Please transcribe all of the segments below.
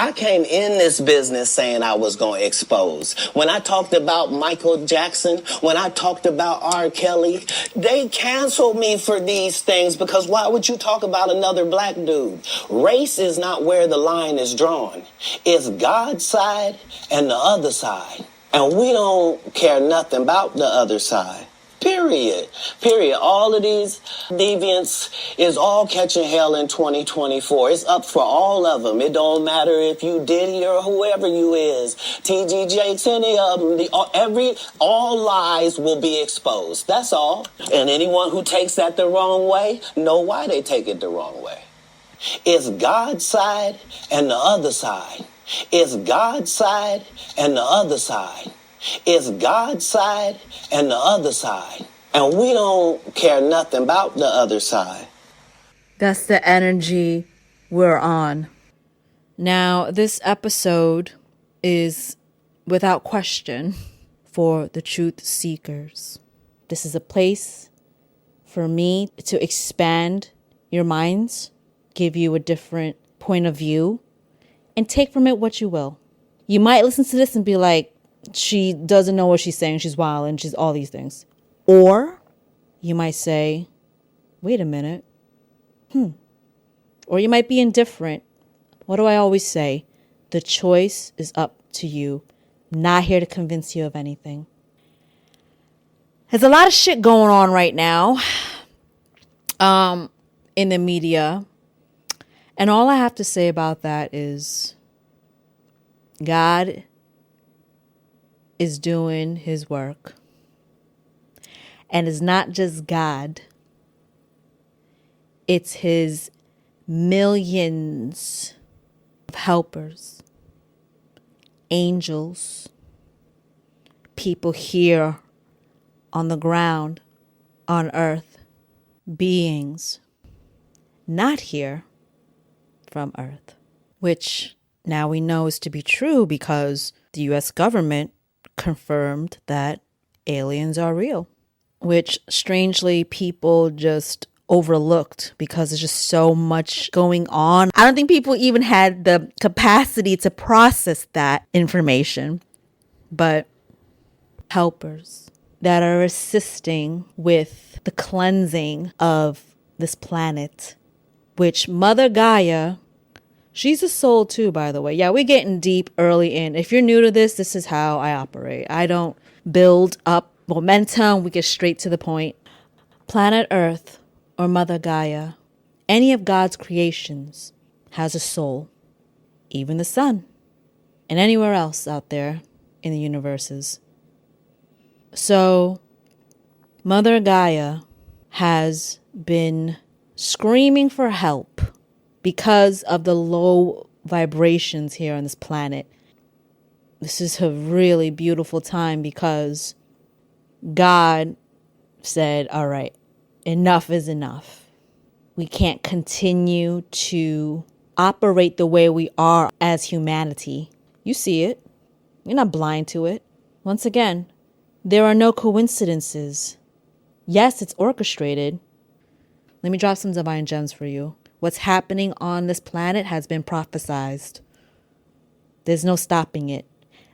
I came in this business saying I was going to expose. When I talked about Michael Jackson, when I talked about R. Kelly, they canceled me for these things because why would you talk about another black dude? Race is not where the line is drawn. It's God's side and the other side. And we don't care nothing about the other side. Period. All of these deviants is all catching hell in 2024. It's up for all of them. It don't matter if you Diddy or whoever you is. TG Jakes, any of them. All lies will be exposed. That's all. And anyone who takes that the wrong way, know why they take it the wrong way. It's God's side and the other side. It's God's side and the other side. It's God's side and the other side. And we don't care nothing about the other side. That's the energy we're on. Now, this episode is without question for the truth seekers. This is a place for me to expand your minds, give you a different point of view, and take from it what you will. You might listen to this and be like, she doesn't know what she's saying. She's wild and she's all these things. Or you might say, wait a minute. Or you might be indifferent. What do I always say? The choice is up to you. I'm not here to convince you of anything. There's a lot of shit going on right now in the media. And all I have to say about that is God is doing his work. And it's not just God. It's his millions of helpers, angels, people here on the ground, on earth, beings not here from earth, which now we know is to be true because the U.S. government confirmed that aliens are real, which strangely people just overlooked because there's just so much going on. I don't think people even had the capacity to process that information, but helpers that are assisting with the cleansing of this planet, which Mother Gaia, she's a soul too, by the way. Yeah, we're getting deep early in. If you're new to this is how I operate. I don't build up momentum. We get straight to the point. Planet Earth or Mother Gaia, any of God's creations has a soul. Even the sun and anywhere else out there in the universes. So Mother Gaia has been screaming for help because of the low vibrations here on this planet. This is a really beautiful time because God said, all right, enough is enough. We can't continue to operate the way we are as humanity. You see it. You're not blind to it. Once again, there are no coincidences. Yes, it's orchestrated. Let me drop some divine gems for you. What's happening on this planet has been prophesized. There's no stopping it.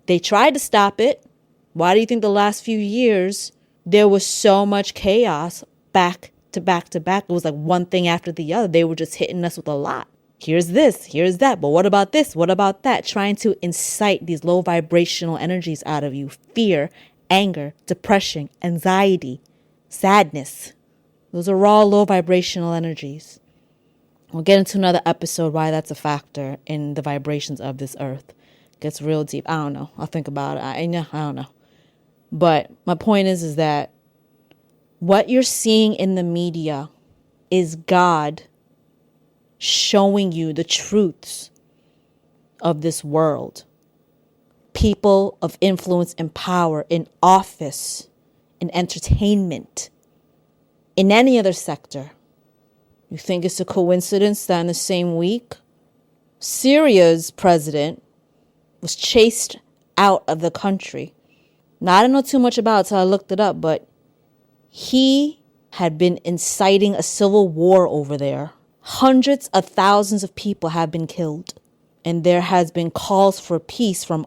They tried to stop it. Why do you think the last few years there was so much chaos back to back to back? It was like one thing after the other. They were just hitting us with a lot. Here's this, here's that. But what about this? What about that? Trying to incite these low vibrational energies out of you. Fear, anger, depression, anxiety, sadness. Those are all low vibrational energies. We'll get into another episode why that's a factor in the vibrations of this earth. Gets real deep. I don't know. I'll think about it. I don't know. But my point is that what you're seeing in the media is God showing you the truths of this world. People of influence and power in office, in entertainment, in any other sector. You think it's a coincidence that in the same week, Syria's president was chased out of the country? Now, I don't know too much about it, so I looked it up, but he had been inciting a civil war over there. Hundreds of thousands of people have been killed. And there has been calls for peace from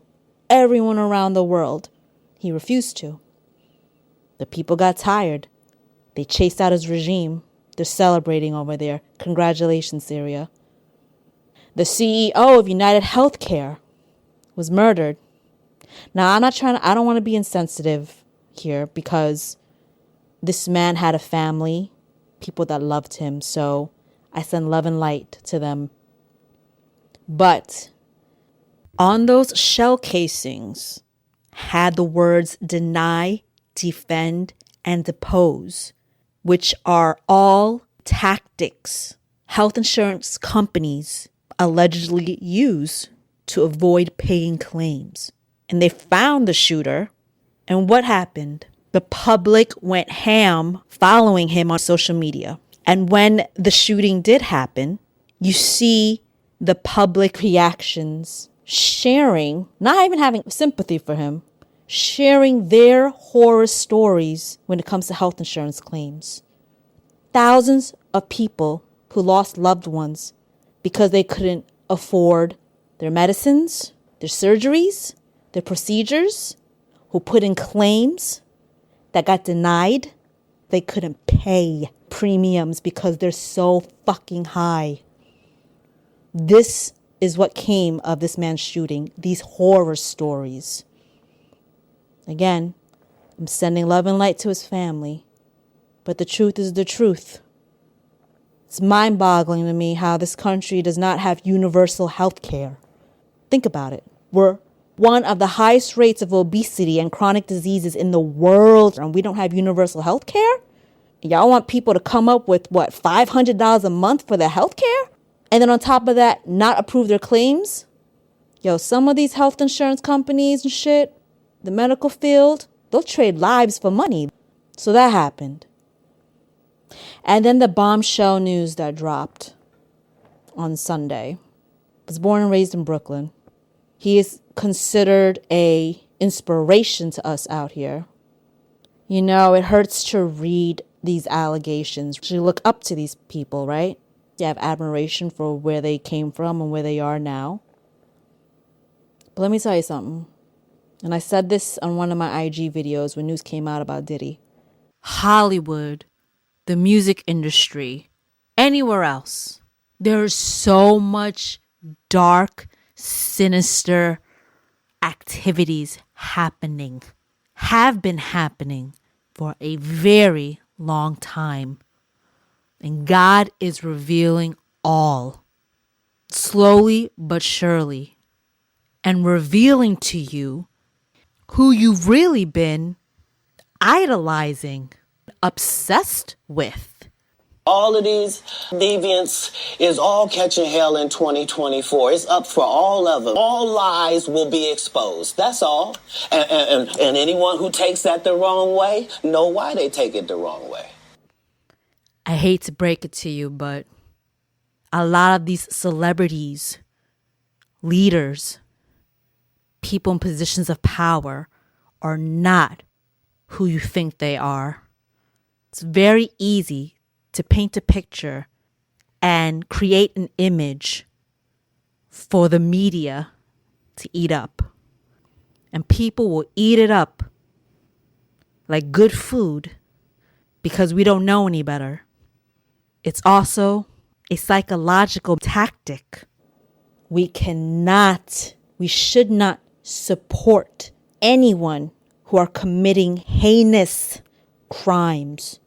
everyone around the world. He refused to. The people got tired. They chased out his regime. They're celebrating over there. Congratulations, Syria. The CEO of United Healthcare was murdered. Now, I don't want to be insensitive here because this man had a family, people that loved him. So I send love and light to them. But on those shell casings had the words deny, defend, and depose, which are all tactics health insurance companies allegedly use to avoid paying claims. And they found the shooter. And what happened? The public went ham following him on social media. And when the shooting did happen, you see the public reactions sharing, not even having sympathy for him, sharing their horror stories when it comes to health insurance claims. Thousands of people who lost loved ones because they couldn't afford their medicines, their surgeries, their procedures, who put in claims that got denied. They couldn't pay premiums because they're so fucking high. This is what came of this man's shooting, these horror stories. Again, I'm sending love and light to his family, but the truth is the truth. It's mind-boggling to me how this country does not have universal health care. Think about it. We're one of the highest rates of obesity and chronic diseases in the world, and we don't have universal health care? Y'all want people to come up with, $500 a month for their health care? And then on top of that, not approve their claims? Yo, some of these health insurance companies and shit, the medical field, they'll trade lives for money. So that happened. And then the bombshell news that dropped on Sunday. Was born and raised in Brooklyn. He is considered a inspiration to us out here. You know, it hurts to read these allegations. You look up to these people, right? You have admiration for where they came from and where they are now. But let me tell you something. And I said this on one of my IG videos when news came out about Diddy. Hollywood, the music industry, anywhere else, there's so much dark, sinister activities happening, have been happening for a very long time. And God is revealing all, slowly but surely, and revealing to you who you've really been idolizing, obsessed with. All of these deviants is all catching hell in 2024. It's up for all of them. All lies will be exposed. That's all. And anyone who takes that the wrong way, know why they take it the wrong way. I hate to break it to you, but a lot of these celebrities, leaders, people in positions of power are not who you think they are. It's very easy to paint a picture and create an image for the media to eat up. And people will eat it up like good food because we don't know any better. It's also a psychological tactic. We should not support anyone who are committing heinous crimes.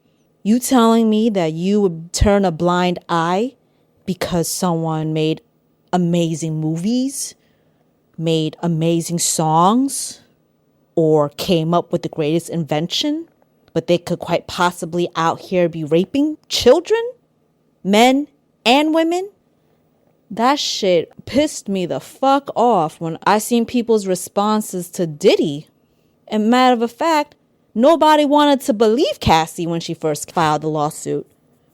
You telling me that you would turn a blind eye because someone made amazing movies, made amazing songs, or came up with the greatest invention, but they could quite possibly out here be raping children, men, and women? That shit pissed me the fuck off when I seen people's responses to Diddy. And matter of fact, nobody wanted to believe Cassie when she first filed the lawsuit.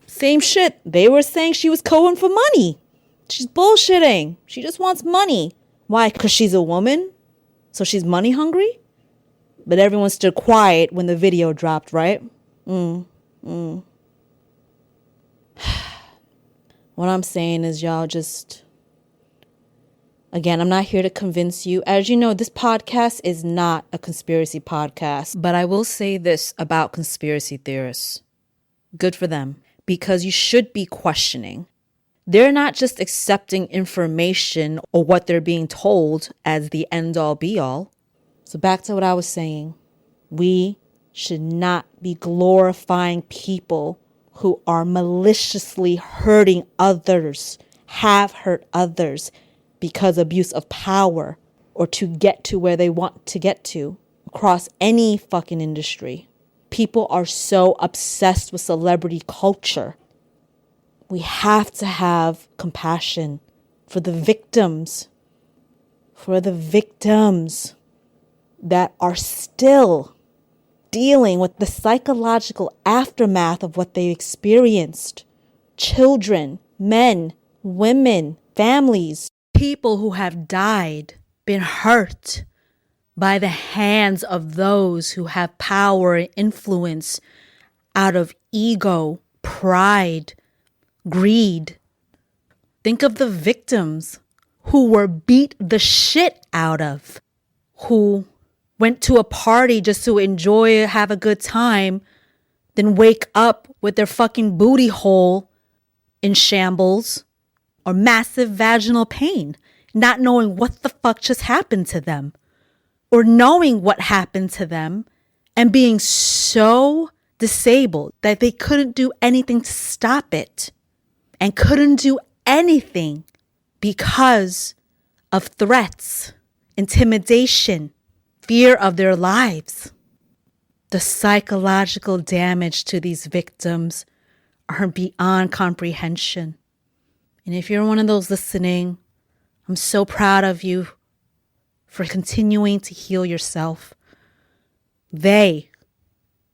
Same shit. They were saying she was going for money. She's bullshitting. She just wants money. Why? Because she's a woman? So she's money hungry? But everyone stood quiet when the video dropped, right? What I'm saying is y'all just... Again, I'm not here to convince you. As you know, this podcast is not a conspiracy podcast, but I will say this about conspiracy theorists. Good for them, because you should be questioning. They're not just accepting information or what they're being told as the end all be all. So back to what I was saying. We should not be glorifying people who are maliciously hurting others, have hurt others because abuse of power or to get to where they want to get to across any fucking industry. People are so obsessed with celebrity culture. We have to have compassion for the victims, that are still dealing with the psychological aftermath of what they experienced. Children, men, women, families, people who have died, been hurt by the hands of those who have power and influence out of ego, pride, greed. Think of the victims who were beat the shit out of, who went to a party just to enjoy, have a good time, then wake up with their fucking booty hole in shambles or massive vaginal pain, not knowing what the fuck just happened to them, or knowing what happened to them and being so disabled that they couldn't do anything to stop it and couldn't do anything because of threats, intimidation, fear of their lives. The psychological damage to these victims are beyond comprehension. And if you're one of those listening, I'm so proud of you for continuing to heal yourself. They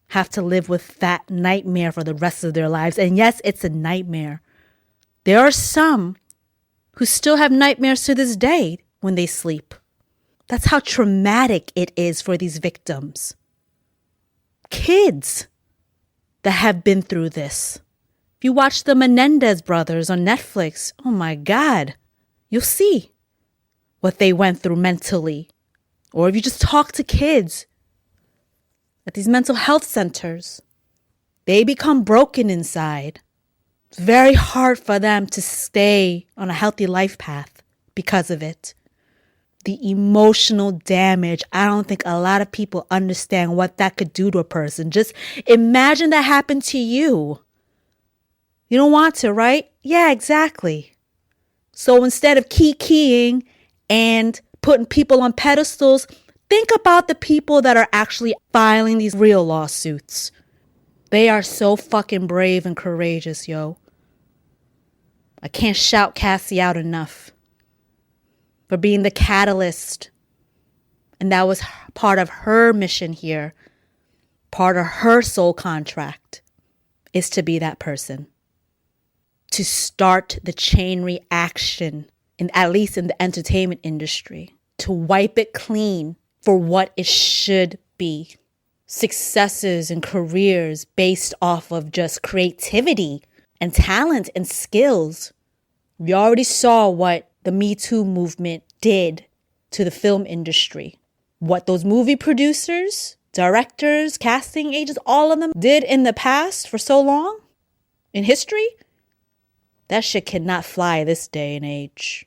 have to live with that nightmare for the rest of their lives. And yes, it's a nightmare. There are some who still have nightmares to this day when they sleep. That's how traumatic it is for these victims. Kids that have been through this. If you watch the Menendez brothers on Netflix, oh my God, you'll see what they went through mentally. Or if you just talk to kids at these mental health centers, they become broken inside. It's very hard for them to stay on a healthy life path because of it. The emotional damage, I don't think a lot of people understand what that could do to a person. Just imagine that happened to you. You don't want to, right? Yeah, exactly. So instead of keying and putting people on pedestals, think about the people that are actually filing these real lawsuits. They are so fucking brave and courageous, yo. I can't shout Cassie out enough for being the catalyst. And that was part of her mission here. Part of her soul contract is to be that person. To start the chain reaction, at least in the entertainment industry. To wipe it clean for what it should be. Successes and careers based off of just creativity and talent and skills. We already saw what the Me Too movement did to the film industry. What those movie producers, directors, casting agents, all of them did in the past for so long in history, that shit cannot fly this day and age.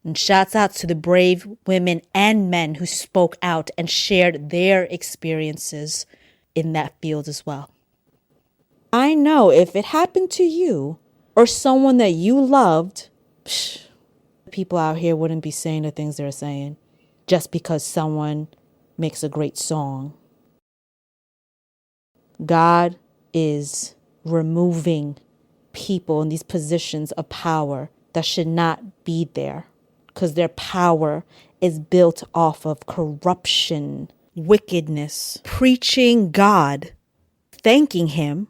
And shouts out to the brave women and men who spoke out and shared their experiences in that field as well. I know if it happened to you or someone that you loved, people out here wouldn't be saying the things they're saying just because someone makes a great song. God is removing people in these positions of power that should not be there because their power is built off of corruption, wickedness, preaching God, thanking Him,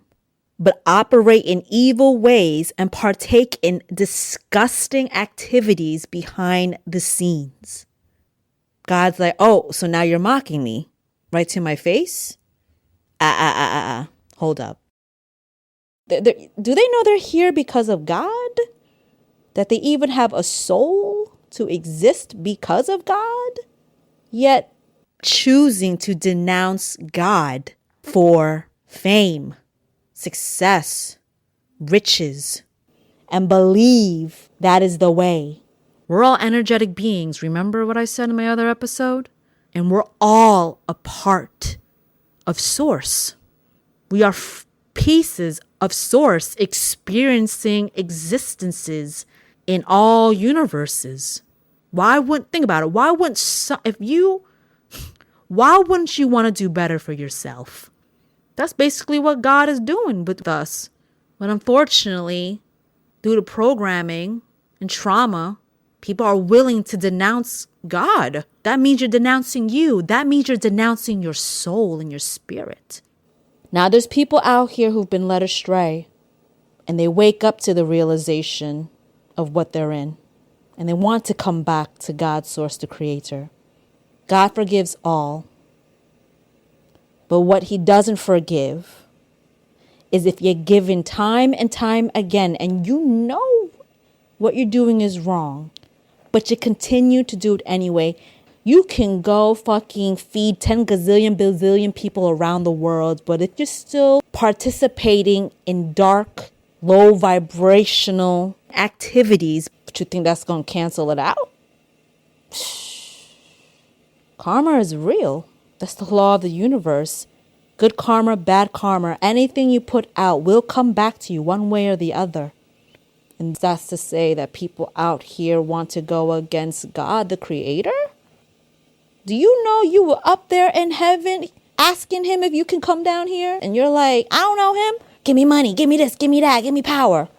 but operate in evil ways and partake in disgusting activities behind the scenes. God's like, oh, so now you're mocking me right to my face? Hold up. Do they know they're here because of God? That they even have a soul? to exist because of God, yet choosing to denounce God for fame, success, riches, and believe that is the way. We're all energetic beings. Remember what I said in my other episode? And we're all a part of Source. We are pieces of Source experiencing existences in all universes. Think about it. Why wouldn't you want to do better for yourself? That's basically what God is doing with us. But unfortunately, due to programming and trauma, people are willing to denounce God. That means you're denouncing you. That means you're denouncing your soul and your spirit. Now, there's people out here who've been led astray, and they wake up to the realization of what they're in, and they want to come back to God, Source, the Creator. God forgives all. But what he doesn't forgive is if you're given time and time again, and you know what you're doing is wrong, but you continue to do it anyway. You can go fucking feed 10 gazillion, bazillion people around the world, but if you're still participating in dark, low vibrational activities, but you think that's going to cancel it out? Karma is real. That's the law of the universe. Good karma, bad karma, anything you put out will come back to you one way or the other. And that's to say that people out here want to go against God, the Creator? Do you know you were up there in heaven asking him if you can come down here? And you're like, I don't know him. Give me money, give me this, give me that, give me power.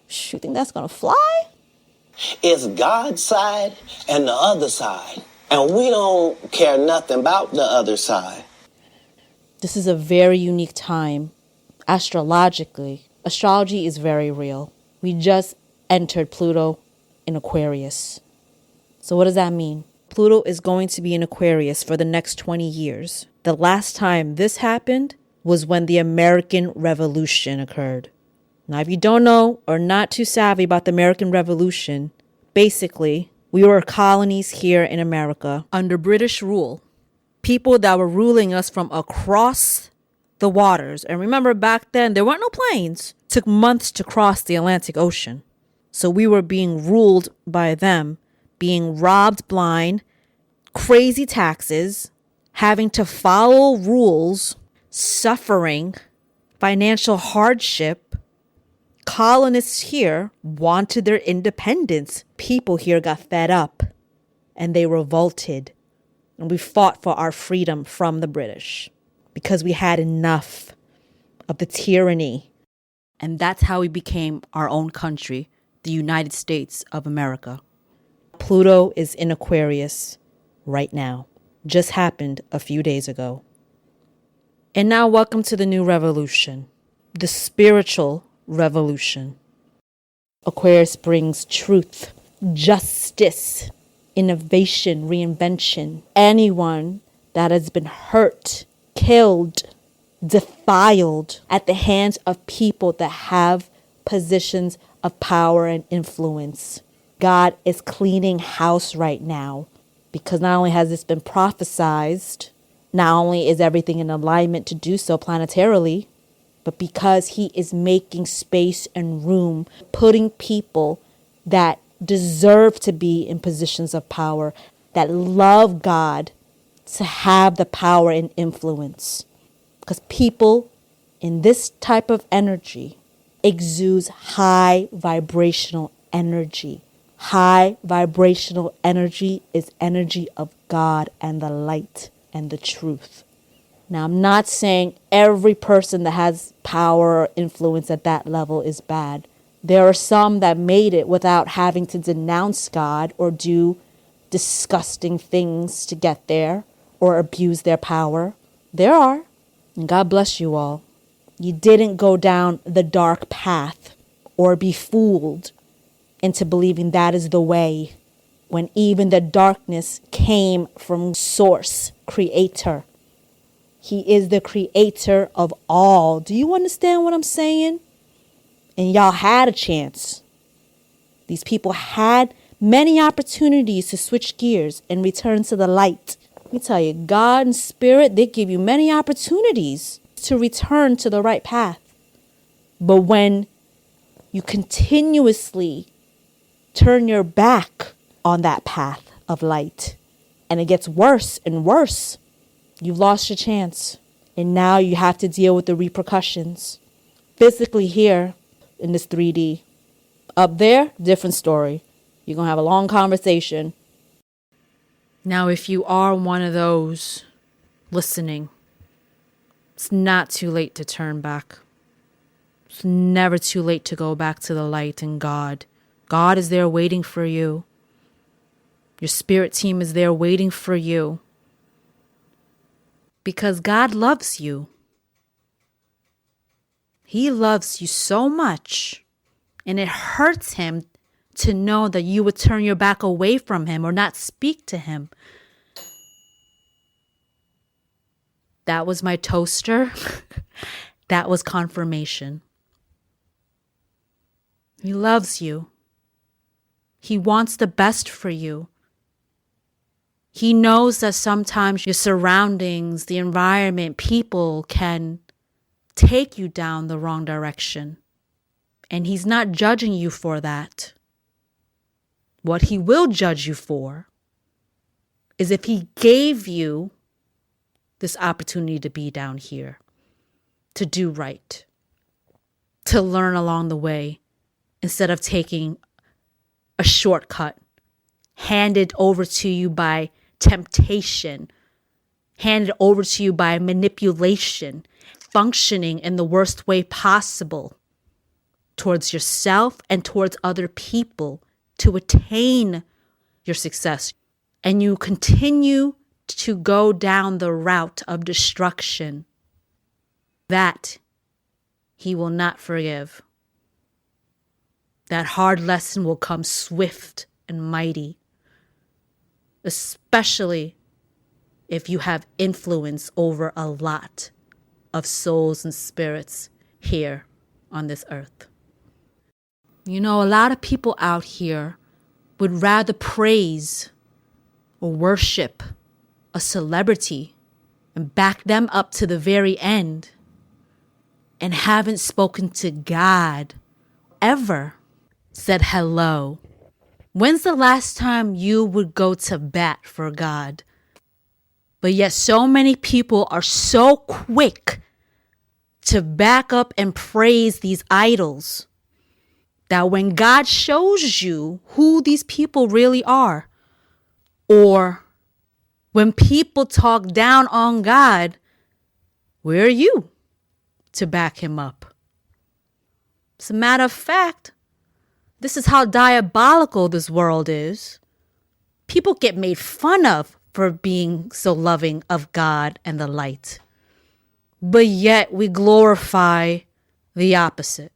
You think that's going to fly? It's God's side and the other side. And we don't care nothing about the other side. This is a very unique time. Astrologically, astrology is very real. We just entered Pluto in Aquarius. So what does that mean? Pluto is going to be in Aquarius for the next 20 years. The last time this happened was when the American Revolution occurred. Now, if you don't know or not too savvy about the American Revolution, basically, we were colonies here in America under British rule. People that were ruling us from across the waters. And remember, back then, there weren't no planes. It took months to cross the Atlantic Ocean. So we were being ruled by them, being robbed blind, crazy taxes, having to follow rules, suffering, financial hardship. Colonists here wanted their independence. People here got fed up and they revolted. And we fought for our freedom from the British because we had enough of the tyranny. And that's how we became our own country, the United States of America. Pluto is in Aquarius right now. Just happened a few days ago. And now welcome to the new revolution, the spiritual revolution. Aquarius brings truth, justice, innovation, reinvention. Anyone that has been hurt, killed, defiled at the hands of people that have positions of power and influence. God is cleaning house right now because not only has this been prophesized, not only is everything in alignment to do so planetarily, but because he is making space and room, putting people that deserve to be in positions of power, that love God, to have the power and influence. Because people in this type of energy exudes high vibrational energy. High vibrational energy is energy of God and the light and the truth. Now, I'm not saying every person that has power or influence at that level is bad. There are some that made it without having to denounce God or do disgusting things to get there or abuse their power. There are. And God bless you all. You didn't go down the dark path or be fooled into believing that is the way when even the darkness came from Source, Creator. He is the creator of all. Do you understand what I'm saying? And y'all had a chance. These people had many opportunities to switch gears and return to the light. Let me tell you, God and Spirit, they give you many opportunities to return to the right path. But when you continuously turn your back on that path of light and it gets worse and worse, you've lost your chance. And now you have to deal with the repercussions. Physically here in this 3D. Up there, different story. You're going to have a long conversation. Now, if you are one of those listening, it's not too late to turn back. It's never too late to go back to the light and God. God is there waiting for you. Your spirit team is there waiting for you. Because God loves you. He loves you so much. And it hurts him to know that you would turn your back away from him or not speak to him. That was my toaster. That was confirmation. He loves you. He wants the best for you. He knows that sometimes your surroundings, the environment, people can take you down the wrong direction. And he's not judging you for that. What he will judge you for is if he gave you this opportunity to be down here, to do right, to learn along the way, instead of taking a shortcut handed over to you by temptation, handed over to you by manipulation, functioning in the worst way possible towards yourself and towards other people to attain your success. And you continue to go down the route of destruction. That he will not forgive. That hard lesson will come swift and mighty, especially if you have influence over a lot of souls and spirits here on this earth. You know, a lot of people out here would rather praise or worship a celebrity and back them up to the very end and haven't spoken to God ever, said hello. When's the last time you would go to bat for God? But yet so many people are so quick to back up and praise these idols that when God shows you who these people really are, or when people talk down on God, where are you to back him up? As a matter of fact, this is how diabolical this world is. People get made fun of for being so loving of God and the light. But yet we glorify the opposite.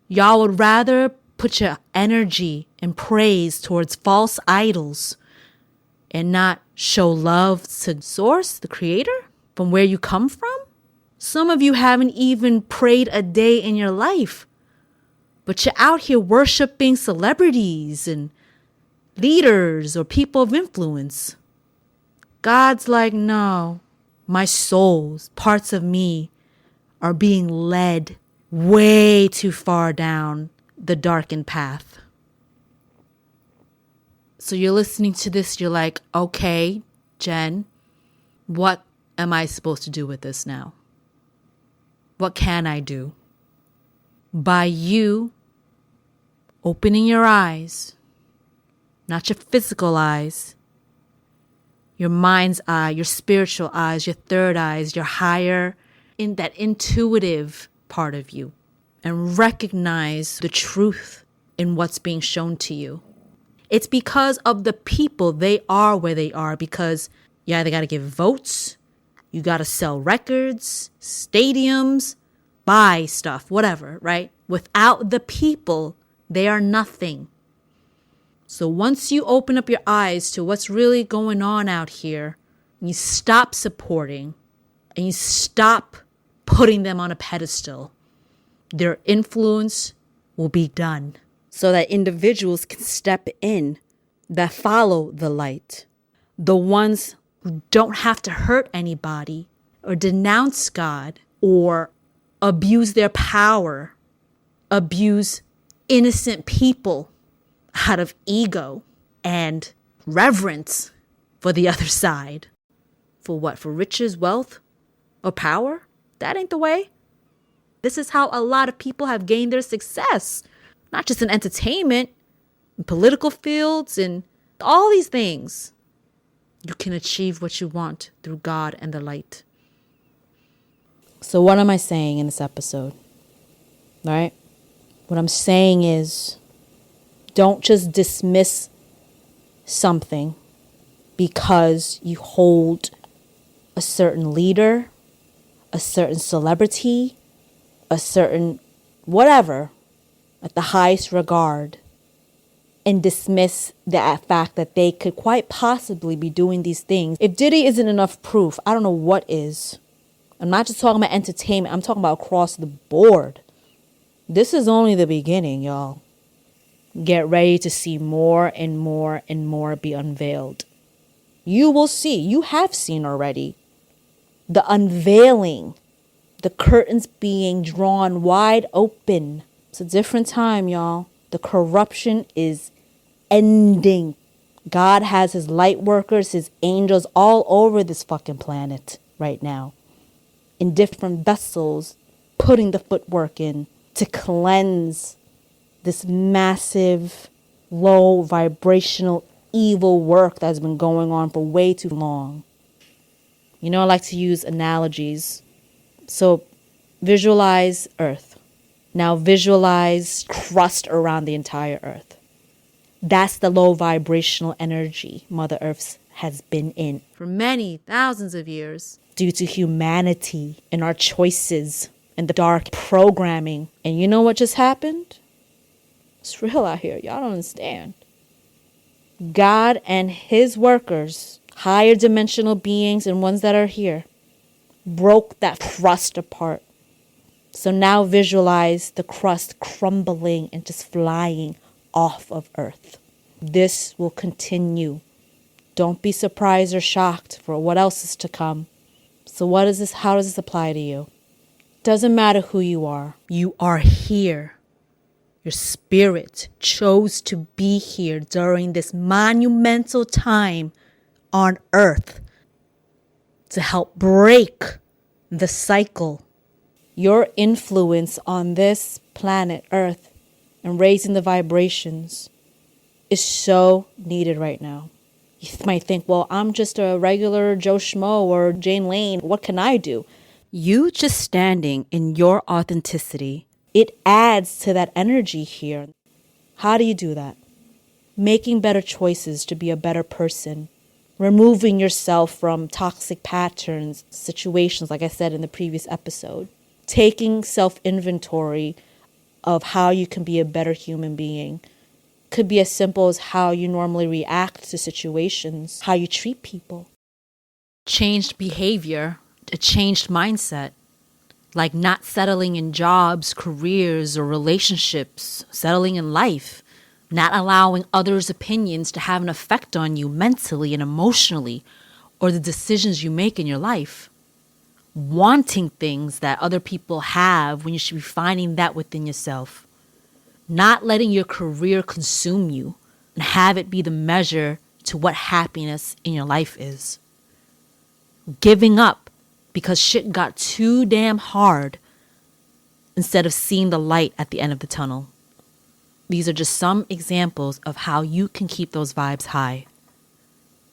Y'all would rather put your energy and praise towards false idols and not show love to Source, the Creator, from where you come from? Some of you haven't even prayed a day in your life, but you're out here worshiping celebrities and leaders or people of influence. God's like, no, my souls, parts of me, are being led way too far down the darkened path. So you're listening to this, you're like, okay, Jen, what am I supposed to do with this now? What can I do? By you opening your eyes, not your physical eyes, your mind's eye, your spiritual eyes, your third eyes, your higher, in that intuitive part of you, and recognize the truth in what's being shown to you. It's because of the people. They are where they are because you either got to give votes, you got to sell records, stadiums, buy stuff, whatever, right? Without the people, they are nothing. So once you open up your eyes to what's really going on out here, and you stop supporting and you stop putting them on a pedestal, their influence will be done. so that individuals can step in that follow the light. The ones who don't have to hurt anybody or denounce God or abuse their power, abuse innocent people out of ego and reverence for the other side. For what? For riches, wealth, or power? That ain't the way. This is how a lot of people have gained their success. Not just in entertainment, in political fields, and all these things. You can achieve what you want through God and the light. So what am I saying in this episode? Right? What I'm saying is, don't just dismiss something because you hold a certain leader, a certain celebrity, a certain whatever at the highest regard, and dismiss the fact that they could quite possibly be doing these things. If Diddy isn't enough proof, I don't know what is. I'm not just talking about entertainment. I'm talking about across the board. This is only the beginning, y'all. Get ready to see more and more and more be unveiled. You will see. You have seen already. The unveiling. The curtains being drawn wide open. It's a different time, y'all. The corruption is ending. God has his light workers, his angels all over this fucking planet right now. In different vessels, putting the footwork in to cleanse this massive, low vibrational, evil work that's been going on for way too long. You know, I like to use analogies. So visualize Earth. Now visualize crust around the entire Earth. That's the low vibrational energy Mother Earth has been in for many thousands of years due to humanity and our choices and the dark programming. And you know what just happened? It's real out here. Y'all don't understand. God and his workers, higher dimensional beings and ones that are here, broke that crust apart. So now visualize the crust crumbling and just flying off of Earth. This will continue. Don't be surprised or shocked for what else is to come. So what is this? How does this apply to you? Doesn't matter who you are. You are here. Your spirit chose to be here during this monumental time on Earth to help break the cycle. Your influence on this planet Earth and raising the vibrations is so needed right now. You might think, well, I'm just a regular Joe Schmo or Jane Lane. What can I do? You just standing in your authenticity, it adds to that energy here. How do you do that? Making better choices to be a better person. Removing yourself from toxic patterns, situations, like I said in the previous episode. Taking self-inventory of how you can be a better human being. Could be as simple as how you normally react to situations, how you treat people. Changed behavior, a changed mindset, like not settling in jobs, careers, or relationships, settling in life, not allowing others' opinions to have an effect on you mentally and emotionally, or the decisions you make in your life. Wanting things that other people have when you should be finding that within yourself. Not letting your career consume you and have it be the measure to what happiness in your life is. Giving up because shit got too damn hard instead of seeing the light at the end of the tunnel. These are just some examples of how you can keep those vibes high.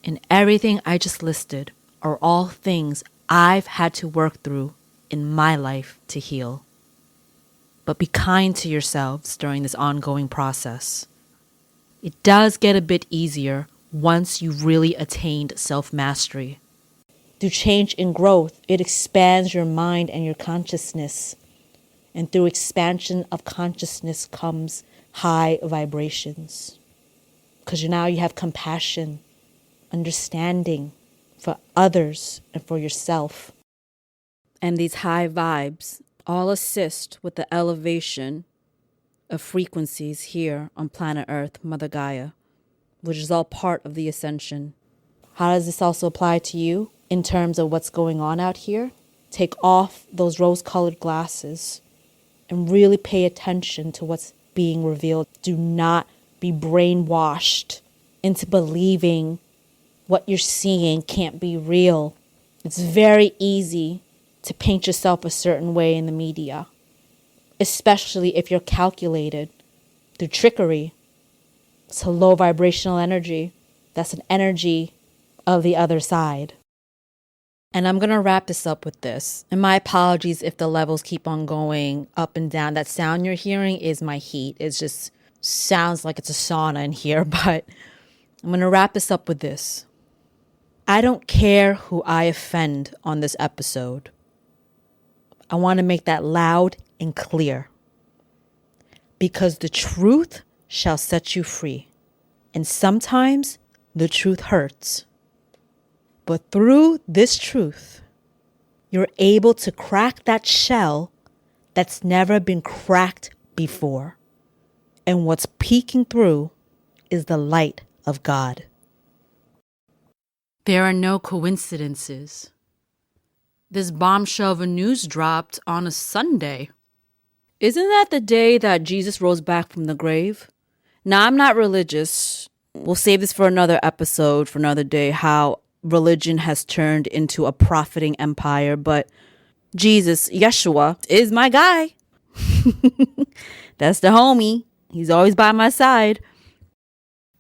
And everything I just listed are all things I've had to work through in my life to heal. But be kind to yourselves during this ongoing process. It does get a bit easier once you've really attained self-mastery. Through change and growth, it expands your mind and your consciousness. And through expansion of consciousness comes high vibrations. Because now you have compassion, understanding for others and for yourself. And these high vibes all assist with the elevation of frequencies here on planet Earth, Mother Gaia, which is all part of the Ascension. How does this also apply to you in terms of what's going on out here? Take off those rose-colored glasses and really pay attention to what's being revealed. Do not be brainwashed into believing what you're seeing can't be real. It's very easy to paint yourself a certain way in the media, especially if you're calculated through trickery. It's a low vibrational energy. That's an energy of the other side. And I'm going to wrap this up with this. And my apologies if the levels keep on going up and down. That sound you're hearing is my heat. It just sounds like it's a sauna in here. But I'm going to wrap this up with this. I don't care who I offend on this episode. I want to make that loud and clear. Because the truth shall set you free. And sometimes the truth hurts. But through this truth, you're able to crack that shell that's never been cracked before. And what's peeking through is the light of God. There are no coincidences. This bombshell of a news dropped on a Sunday. Isn't that the day that Jesus rose back from the grave? Now, I'm not religious. We'll save this for another episode, for another day, how religion has turned into a profiting empire. But Jesus, Yeshua, is my guy. That's the homie. He's always by my side.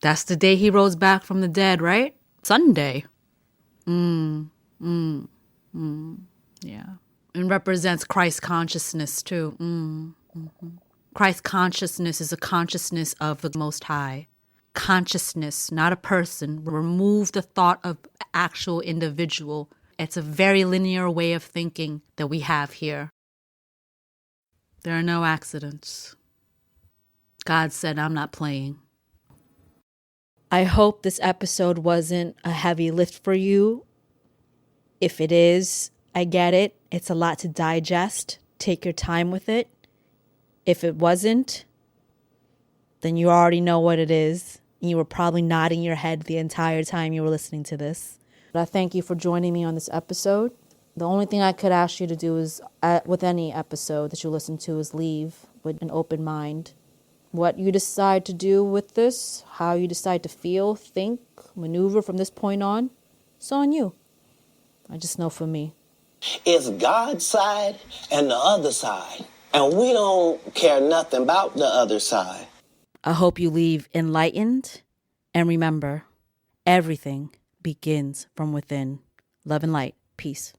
That's the day he rose back from the dead, right? Sunday. Yeah. And represents Christ consciousness too. Christ consciousness is a consciousness of the Most High. Consciousness, not a person. Remove the thought of actual individual. It's a very linear way of thinking that we have here. There are no accidents. God said, I'm not playing. I hope this episode wasn't a heavy lift for you. If it is, I get it. It's a lot to digest. Take your time with it. If it wasn't, then you already know what it is. You were probably nodding your head the entire time you were listening to this. But I thank you for joining me on this episode. The only thing I could ask you to do is, with any episode that you listen to, is leave with an open mind. What you decide to do with this, how you decide to feel, think, maneuver from this point on, it's on you. I just know for me. It's God's side and the other side. And we don't care nothing about the other side. I hope you leave enlightened. And remember, everything begins from within. Love and light. Peace.